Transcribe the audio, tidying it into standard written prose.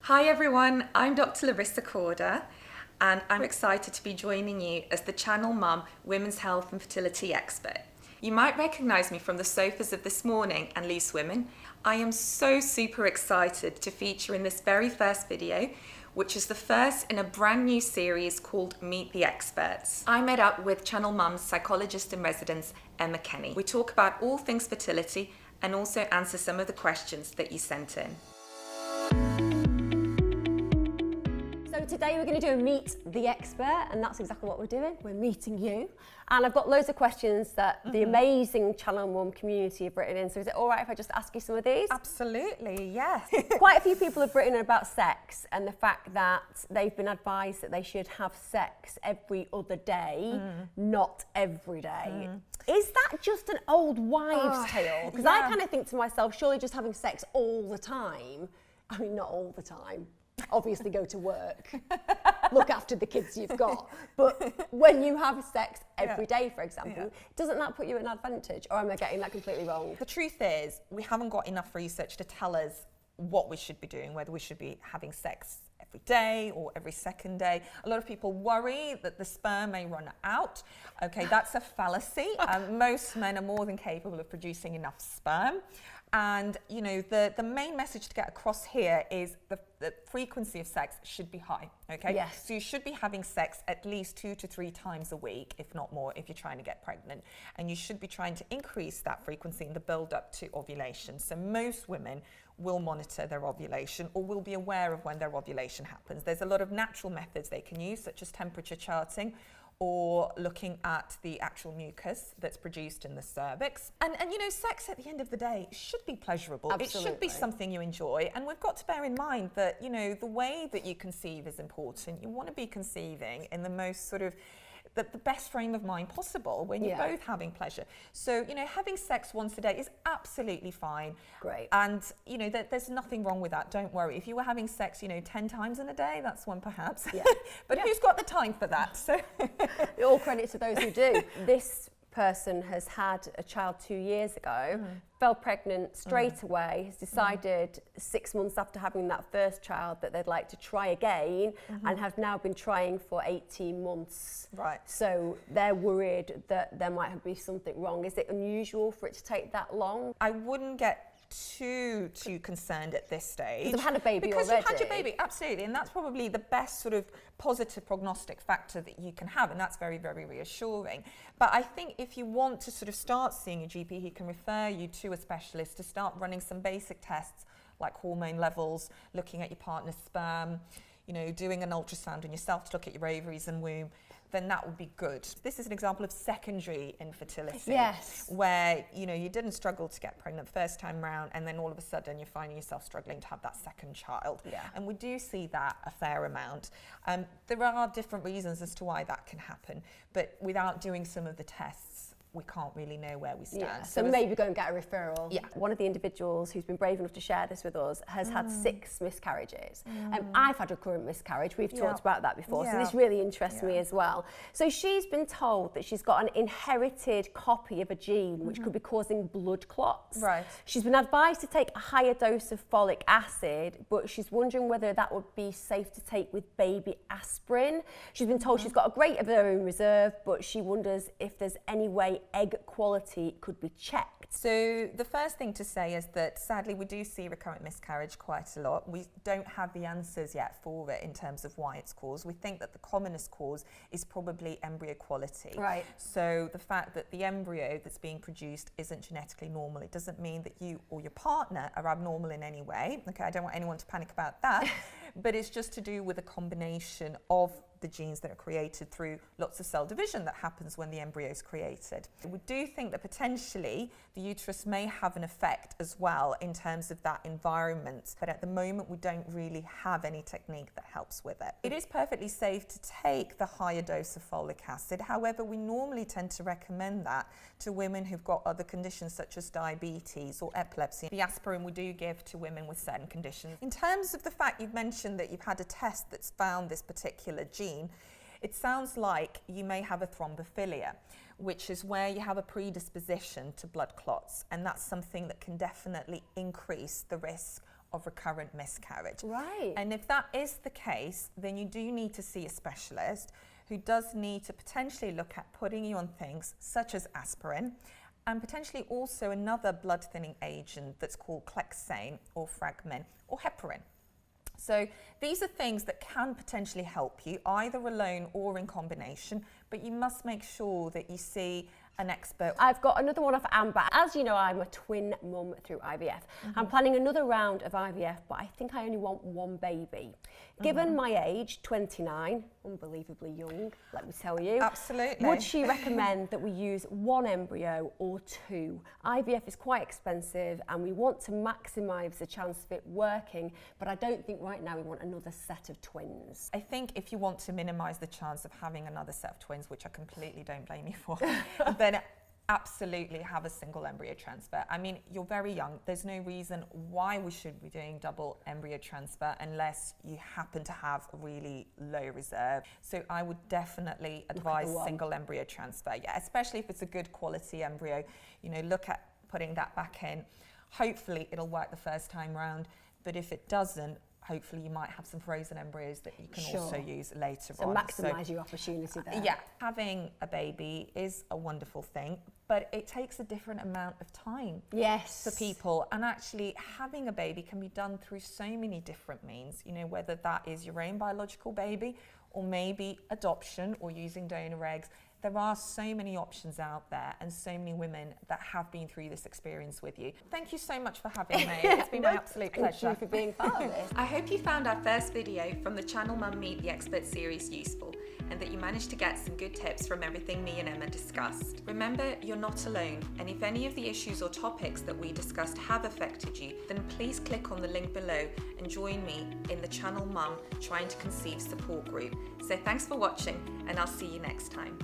Hi everyone, I'm Dr. Larissa Corder and I'm excited to be joining you as the Channel Mum Women's Health and Fertility Expert. You might recognise me from the sofas of This Morning and Loose Women. I am so super excited to feature in this very first video, which is the first in a brand new series called Meet the Experts. I met up with Channel Mum's psychologist in residence, Emma Kenny. We talk about all things fertility and also answer some of the questions that you sent in. So today we're going to do a Meet the Expert, and that's exactly what we're doing. We're meeting you. And I've got loads of questions that the amazing Channel Mum community have written in. So is it all right if I just ask you some of these? Absolutely, yes. Quite a few people have written about sex and the fact that they've been advised that they should have sex every other day, not every day. Is that just an old wives' tale? Because I kind of think to myself, surely just having sex all the time, I mean, not all the time. Obviously go to work, look after the kids you've got. But when you have sex every day, for example, doesn't that put you at an advantage? Or am I getting that completely wrong? The truth is, we haven't got enough research to tell us what we should be doing, whether we should be having sex every day or every second day. A lot of people worry that the sperm may run out. Okay, that's a fallacy. Most men are more than capable of producing enough sperm. And, you know, the main message to get across here is the frequency of sex should be high, okay? Yes. So you should be having sex at least 2 to 3 times a week, if not more, if you're trying to get pregnant. And you should be trying to increase that frequency in the build up to ovulation. So most women will monitor their ovulation or will be aware of when their ovulation happens. There's a lot of natural methods they can use, such as temperature charting, or looking at the actual mucus that's produced in the cervix. And you know, sex at the end of the day should be pleasurable. Absolutely. It should be something you enjoy. And we've got to bear in mind that, you know, the way that you conceive is important. You want to be conceiving in the most sort of the best frame of mind possible when you're both having pleasure. So, you know, having sex once a day is absolutely fine. Great. And, you know, there's nothing wrong with that. Don't worry. If you were having sex, you know, 10 times in a day, that's one perhaps. Yeah. But who's got the time for that? So all credit to those who do. This person has had a child 2 years ago, fell pregnant straight away, has decided 6 months after having that first child that they'd like to try again, and have now been trying for 18 months. Right. So they're worried that there might be something wrong. Is it unusual for it to take that long? I wouldn't get too concerned at this stage. They've had a baby because already. you've had your baby, absolutely, and that's probably the best sort of positive prognostic factor that you can have, and that's very, very reassuring. But I think if you want to sort of start seeing a GP, he can refer you to a specialist to start running some basic tests like hormone levels, looking at your partner's sperm, you know, doing an ultrasound on yourself to look at your ovaries and womb. Then that would be good. This is an example of secondary infertility. Yes. Where, you know, you didn't struggle to get pregnant the first time round, and then all of a sudden you're finding yourself struggling to have that second child. Yeah. And we do see that a fair amount. There are different reasons as to why that can happen, but without doing some of the tests, we can't really know where we stand. Yeah. So maybe go and get a referral. Yeah. One of the individuals who's been brave enough to share this with us has had 6 miscarriages. I've had a recurrent miscarriage. We've talked about that before. So this really interests me as well. So she's been told that she's got an inherited copy of a gene which could be causing blood clots. Right. She's been advised to take a higher dose of folic acid, but she's wondering whether that would be safe to take with baby aspirin. She's been told she's got a great of her own reserve, but she wonders if there's any way egg quality could be checked. So the first thing to say is that sadly we do see recurrent miscarriage quite a lot. We don't have the answers yet for it in terms of why it's caused. We think that the commonest cause is probably embryo quality. Right. So the fact that the embryo that's being produced isn't genetically normal, it doesn't mean that you or your partner are abnormal in any way. Okay, I don't want anyone to panic about that, but it's just to do with a combination of the genes that are created through lots of cell division that happens when the embryo is created. We do think that potentially the uterus may have an effect as well in terms of that environment, but at the moment we don't really have any technique that helps with it. It is perfectly safe to take the higher dose of folic acid. However, we normally tend to recommend that to women who've got other conditions such as diabetes or epilepsy. The aspirin we do give to women with certain conditions. In terms of the fact you've mentioned that you've had a test that's found this particular gene, it sounds like you may have a thrombophilia, which is where you have a predisposition to blood clots, and that's something that can definitely increase the risk of recurrent miscarriage. Right. And if that is the case, then you do need to see a specialist who does need to potentially look at putting you on things such as aspirin, and potentially also another blood thinning agent that's called Clexane or Fragmin or Heparin. So these are things that can potentially help you either alone or in combination, but you must make sure that you see an expert. I've got another one off Amber. As you know, I'm a twin mum through IVF. I'm planning another round of IVF, but I think I only want one baby. Given my age, 29, unbelievably young, let me tell you. Absolutely. Would she recommend that we use one embryo or two? IVF is quite expensive and we want to maximise the chance of it working, but I don't think right now we want another set of twins. I think if you want to minimise the chance of having another set of twins, which I completely don't blame you for, then absolutely have a single embryo transfer. I mean, you're very young. There's no reason why we should be doing double embryo transfer unless you happen to have a really low reserve. So I would definitely advise single embryo transfer. Yeah, especially if it's a good quality embryo. You know, look at putting that back in. Hopefully it'll work the first time round, but if it doesn't, hopefully you might have some frozen embryos that you can also use later on. So maximise your opportunity there. Yeah, having a baby is a wonderful thing, but it takes a different amount of time for people. And actually having a baby can be done through so many different means, you know, whether that is your own biological baby or maybe adoption or using donor eggs. There are so many options out there and so many women that have been through this experience with you. Thank you so much for having me. It's been my absolute pleasure. Thank you for being part of this. I hope you found our first video from the Channel Mum Meet the Expert series useful, and that you managed to get some good tips from everything me and Emma discussed. Remember, you're not alone, and if any of the issues or topics that we discussed have affected you, then please click on the link below and join me in the Channel Mum Trying to Conceive support group. So thanks for watching, and I'll see you next time.